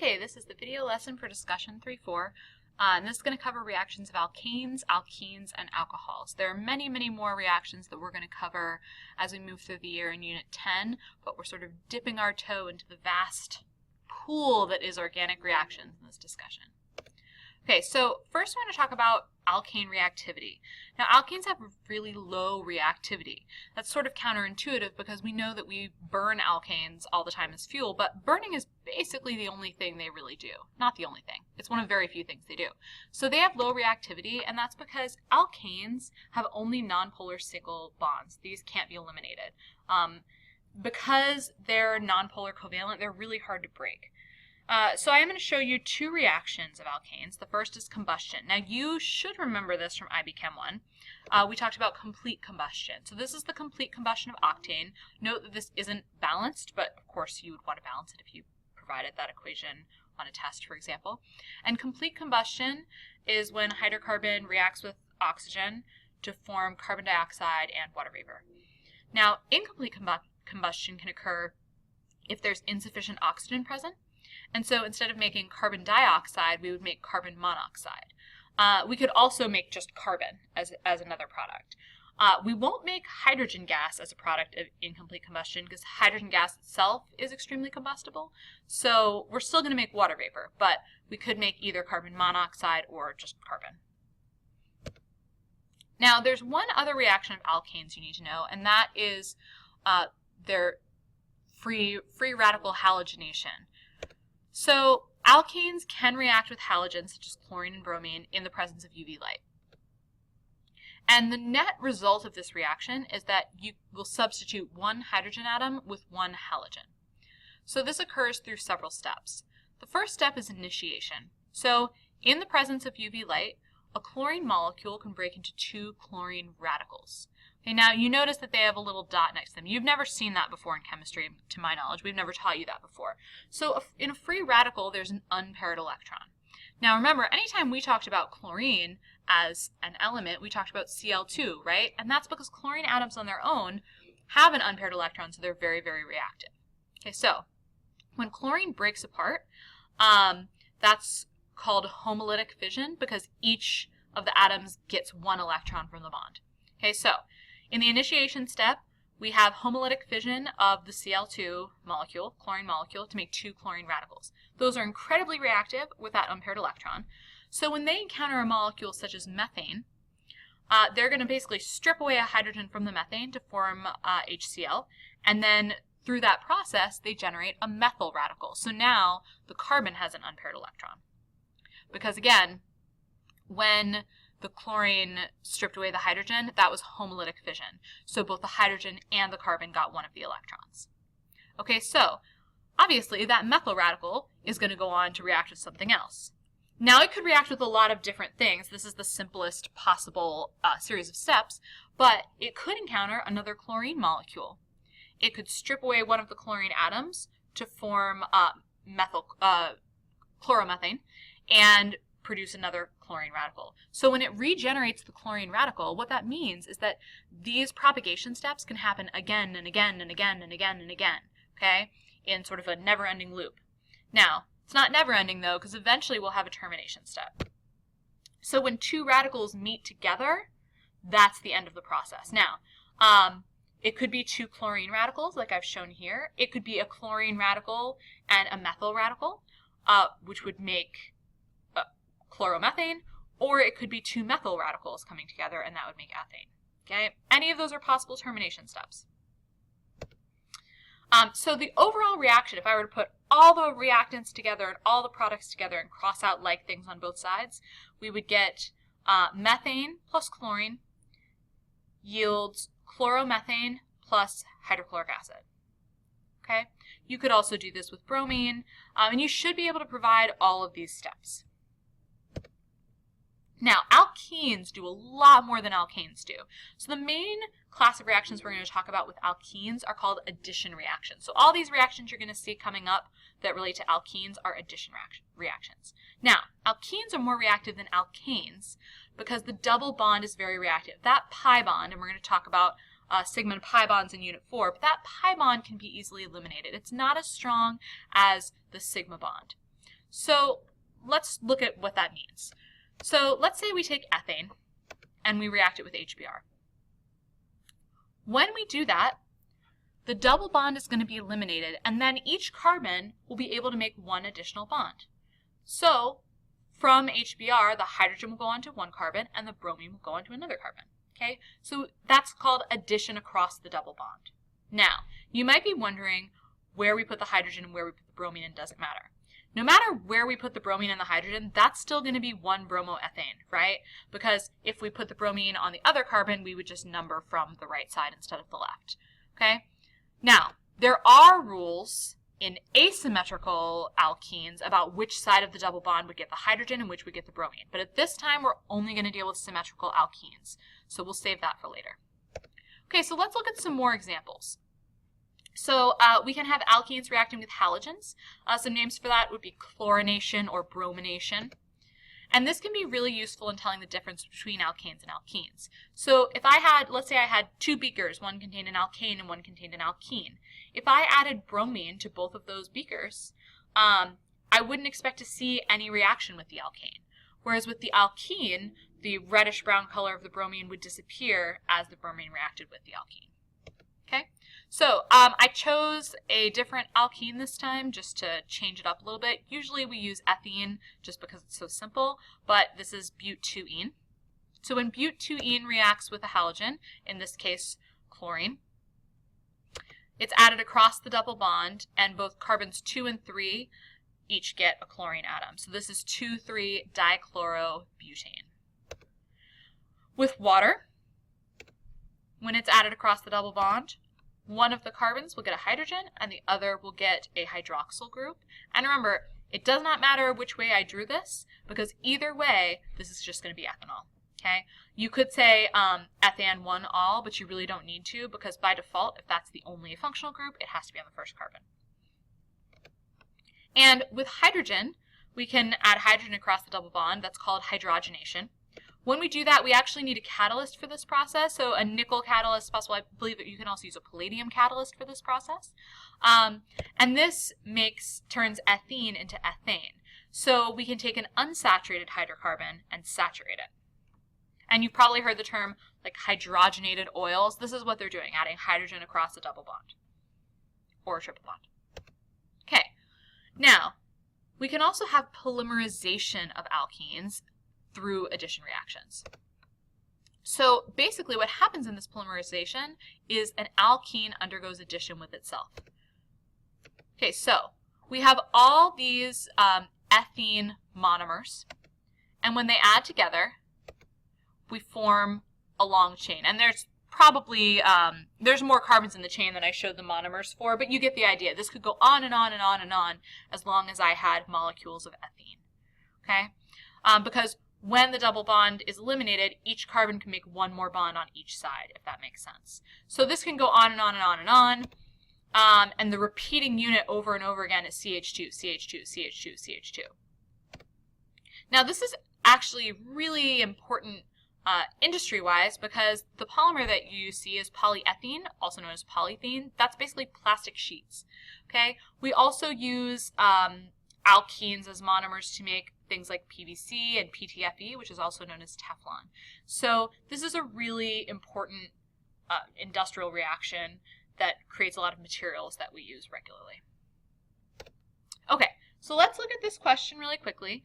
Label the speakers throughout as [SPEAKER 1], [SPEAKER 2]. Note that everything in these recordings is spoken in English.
[SPEAKER 1] Okay, this is the video lesson for discussion 3.4, and this is going to cover reactions of alkanes, alkenes, and alcohols. There are many, many more reactions that we're going to cover as we move through the year in Unit 10, but we're sort of dipping our toe into the vast pool that is organic reactions in this discussion. Okay, so first I want to talk about alkane reactivity. Now, alkanes have really low reactivity. That's sort of counterintuitive because we know that we burn alkanes all the time as fuel, but burning is basically the only thing they really do. Not the only thing. It's one of very few things they do. So they have low reactivity, and that's because alkanes have only nonpolar single bonds. These can't be eliminated. Because they're nonpolar covalent, they're really hard to break. So I am going to show you two reactions of alkanes. The first is combustion. Now you should remember this from IB Chem 1. We talked about complete combustion. So this is the complete combustion of octane. Note that this isn't balanced, but of course you would want to balance it if you provided that equation on a test, for example. And complete combustion is when hydrocarbon reacts with oxygen to form carbon dioxide and water vapor. Now, incomplete combustion can occur if there's insufficient oxygen present. And so instead of making carbon dioxide, we would make carbon monoxide. We could also make just carbon as another product. We won't make hydrogen gas as a product of incomplete combustion because hydrogen gas itself is extremely combustible. So we're still going to make water vapor, but we could make either carbon monoxide or just carbon. Now there's one other reaction of alkanes you need to know, and that is their free radical halogenation. So alkanes can react with halogens such as chlorine and bromine in the presence of UV light. And the net result of this reaction is that you will substitute one hydrogen atom with one halogen. So this occurs through several steps. The first step is initiation. So in the presence of UV light, a chlorine molecule can break into two chlorine radicals. Okay, now you notice that they have a little dot next to them. You've never seen that before in chemistry, to my knowledge. We've never taught you that before. So in a free radical, there's an unpaired electron. Now remember, anytime we talked about chlorine as an element, we talked about Cl2, right? And that's because chlorine atoms on their own have an unpaired electron, so they're very, very reactive. Okay, so when chlorine breaks apart, that's called homolytic fission because each of the atoms gets one electron from the bond. Okay, so in the initiation step, we have homolytic fission of the Cl2 molecule, chlorine molecule, to make two chlorine radicals. Those are incredibly reactive with that unpaired electron. So when they encounter a molecule such as methane, they're going to basically strip away a hydrogen from the methane to form HCl, and then through that process, they generate a methyl radical. So now the carbon has an unpaired electron. Because again, when the chlorine stripped away the hydrogen, that was homolytic fission. So both the hydrogen and the carbon got one of the electrons. Okay, so obviously that methyl radical is going to go on to react with something else. Now it could react with a lot of different things. This is the simplest possible series of steps, but it could encounter another chlorine molecule. It could strip away one of the chlorine atoms to form chloromethane and produce another chlorine radical. So when it regenerates the chlorine radical, what that means is that these propagation steps can happen again and again and again and again and again, okay, in sort of a never-ending loop. Now, it's not never-ending though, because eventually we'll have a termination step. So when two radicals meet together, that's the end of the process. Now, it could be two chlorine radicals, like I've shown here. It could be a chlorine radical and a methyl radical, which would make chloromethane, or it could be two methyl radicals coming together, and that would make ethane. Okay, any of those are possible termination steps. So the overall reaction, if I were to put all the reactants together and all the products together and cross out like things on both sides, we would get methane plus chlorine yields chloromethane plus hydrochloric acid. Okay, you could also do this with bromine, and you should be able to provide all of these steps. Now, alkenes do a lot more than alkanes do. So the main class of reactions we're going to talk about with alkenes are called addition reactions. So all these reactions you're going to see coming up that relate to alkenes are addition reactions. Now, alkenes are more reactive than alkanes because the double bond is very reactive. That pi bond, and we're going to talk about sigma and pi bonds in Unit 4, but that pi bond can be easily eliminated. It's not as strong as the sigma bond. So let's look at what that means. So let's say we take ethane and we react it with HBr. When we do that, the double bond is going to be eliminated, and then each carbon will be able to make one additional bond. So from HBr, the hydrogen will go onto one carbon and the bromine will go onto another carbon. Okay, so that's called addition across the double bond. Now, you might be wondering where we put the hydrogen and where we put the bromine in doesn't matter. No matter where we put the bromine and the hydrogen, that's still going to be one bromoethane, right? Because if we put the bromine on the other carbon, we would just number from the right side instead of the left. Okay? Now, there are rules in asymmetrical alkenes about which side of the double bond would get the hydrogen and which would get the bromine. But at this time, we're only going to deal with symmetrical alkenes. So we'll save that for later. Okay, so let's look at some more examples. So we can have alkenes reacting with halogens. Some names for that would be chlorination or bromination. And this can be really useful in telling the difference between alkanes and alkenes. So if I had, let's say I had two beakers, one contained an alkane and one contained an alkene. If I added bromine to both of those beakers, I wouldn't expect to see any reaction with the alkane. Whereas with the alkene, the reddish-brown color of the bromine would disappear as the bromine reacted with the alkene. Okay, so I chose a different alkene this time just to change it up a little bit. Usually we use ethene just because it's so simple, but this is but-2-ene. So when but-2-ene reacts with a halogen, in this case chlorine, it's added across the double bond, and both carbons 2 and 3 each get a chlorine atom. So this is 2,3-dichlorobutane. With water, when it's added across the double bond, one of the carbons will get a hydrogen and the other will get a hydroxyl group. And remember, it does not matter which way I drew this, because either way, this is just going to be ethanol. Okay? You could say ethane 1-ol, but you really don't need to, because by default, if that's the only functional group, it has to be on the first carbon. And with hydrogen, we can add hydrogen across the double bond. That's called hydrogenation. When we do that, we actually need a catalyst for this process. So a nickel catalyst is possible. I believe that you can also use a palladium catalyst for this process. And this turns ethene into ethane. So we can take an unsaturated hydrocarbon and saturate it. And you've probably heard the term like hydrogenated oils. This is what they're doing, adding hydrogen across a double bond or a triple bond. Okay, now we can also have polymerization of alkenes through addition reactions. So basically what happens in this polymerization is an alkene undergoes addition with itself. Okay, so we have all these ethene monomers, and when they add together, we form a long chain. And there's probably, there's more carbons in the chain than I showed the monomers for, but you get the idea. This could go on and on and on and on as long as I had molecules of ethene. Okay? Because when the double bond is eliminated, each carbon can make one more bond on each side, if that makes sense. So this can go on and on and on and on. And the repeating unit over and over again is CH2, CH2, CH2, CH2. Now this is actually really important industry-wise, because the polymer that you see is polyethylene, also known as polythene. That's basically plastic sheets. Okay. We also use alkenes as monomers to make things like PVC and PTFE, which is also known as Teflon. So this is a really important industrial reaction that creates a lot of materials that we use regularly. Okay, so let's look at this question really quickly.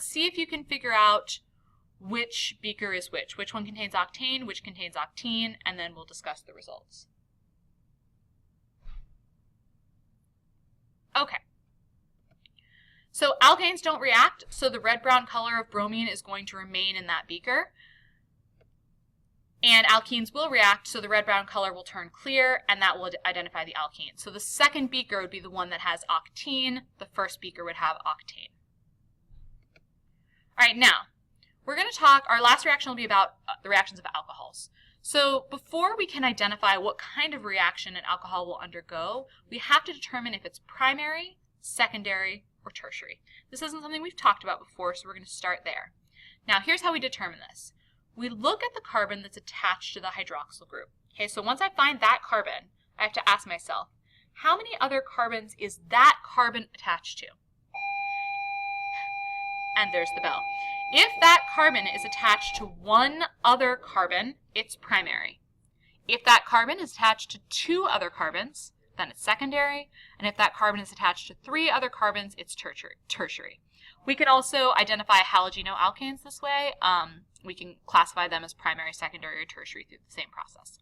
[SPEAKER 1] See if you can figure out which beaker is which one contains octane, which contains octene, and then we'll discuss the results. Okay. So alkanes don't react, so the red-brown color of bromine is going to remain in that beaker. And alkenes will react, so the red-brown color will turn clear, and that will identify the alkene. So the second beaker would be the one that has octene. The first beaker would have octane. All right, now, we're going to talk, our last reaction will be about the reactions of alcohols. So before we can identify what kind of reaction an alcohol will undergo, we have to determine if it's primary, secondary, or tertiary. This isn't something we've talked about before, so we're going to start there. Now, here's how we determine this. We look at the carbon that's attached to the hydroxyl group. Okay, so once I find that carbon, I have to ask myself, how many other carbons is that carbon attached to? and there's the bell. If that carbon is attached to one other carbon, it's primary. If that carbon is attached to two other carbons, then it's secondary. And if that carbon is attached to three other carbons, it's tertiary. We can also identify halogenoalkanes this way. We can classify them as primary, secondary, or tertiary through the same process.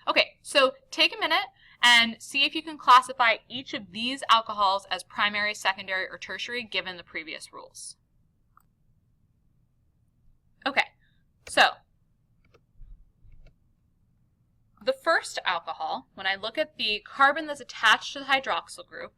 [SPEAKER 1] Okay, so take a minute and see if you can classify each of these alcohols as primary, secondary, or tertiary given the previous rules. Okay, so the first alcohol, when I look at the carbon that's attached to the hydroxyl group,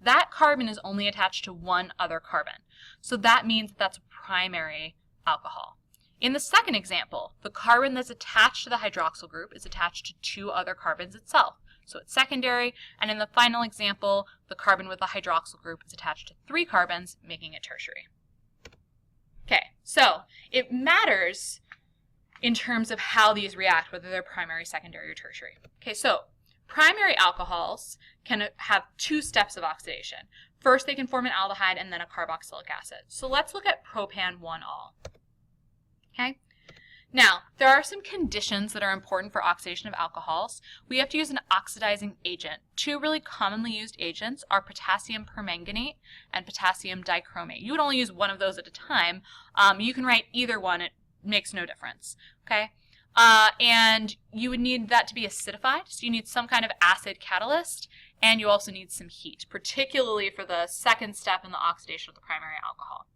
[SPEAKER 1] that carbon is only attached to one other carbon. So that means that's a primary alcohol. In the second example, the carbon that's attached to the hydroxyl group is attached to two other carbons itself. So it's secondary. And in the final example, the carbon with the hydroxyl group is attached to three carbons, making it tertiary. Okay, so it matters in terms of how these react, whether they're primary, secondary, or tertiary. Okay, so primary alcohols can have two steps of oxidation. First, they can form an aldehyde and then a carboxylic acid. So let's look at propan-1-ol. Okay, now there are some conditions that are important for oxidation of alcohols. We have to use an oxidizing agent. Two really commonly used agents are potassium permanganate and potassium dichromate. You would only use one of those at a time. You can write either one. It makes no difference. Okay, and you would need that to be acidified, so you need some kind of acid catalyst, and you also need some heat, particularly for the second step in the oxidation of the primary alcohol.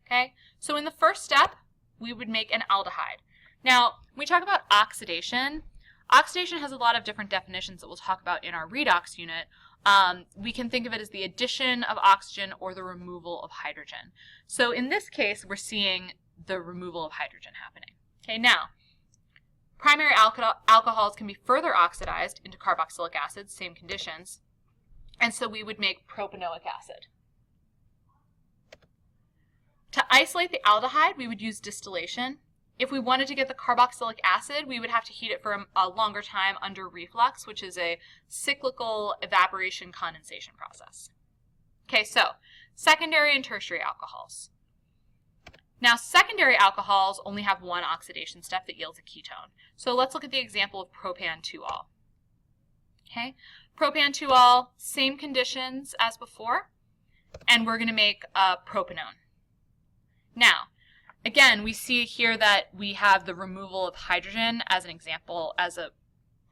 [SPEAKER 1] Okay, so in the first step, we would make an aldehyde. Now, when we talk about oxidation, oxidation has a lot of different definitions that we'll talk about in our redox unit. We can think of it as the addition of oxygen or the removal of hydrogen. So in this case, we're seeing the removal of hydrogen happening. Okay, now, primary alcohols can be further oxidized into carboxylic acid, same conditions, and so we would make propanoic acid. To isolate the aldehyde, we would use distillation. If we wanted to get the carboxylic acid, we would have to heat it for a longer time under reflux, which is a cyclical evaporation condensation process. Okay, so secondary and tertiary alcohols. Now, secondary alcohols only have one oxidation step that yields a ketone. So let's look at the example of propan-2-ol. Okay, propan-2-ol, same conditions as before, and we're going to make propanone. Now, again, we see here that we have the removal of hydrogen as an example, as a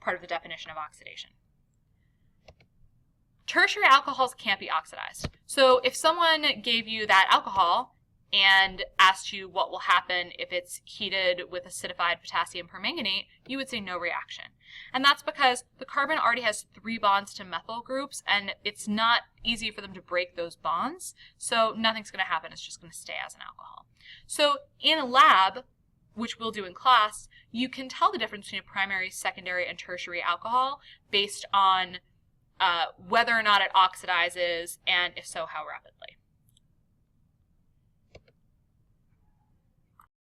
[SPEAKER 1] part of the definition of oxidation. Tertiary alcohols can't be oxidized. So if someone gave you that alcohol and asked you what will happen if it's heated with acidified potassium permanganate, you would say no reaction. And that's because the carbon already has 3 bonds to methyl groups, and it's not easy for them to break those bonds, so nothing's going to happen. It's just going to stay as an alcohol. So in a lab, which we'll do in class, you can tell the difference between a primary, secondary, and tertiary alcohol based on whether or not it oxidizes, and if so, how rapidly.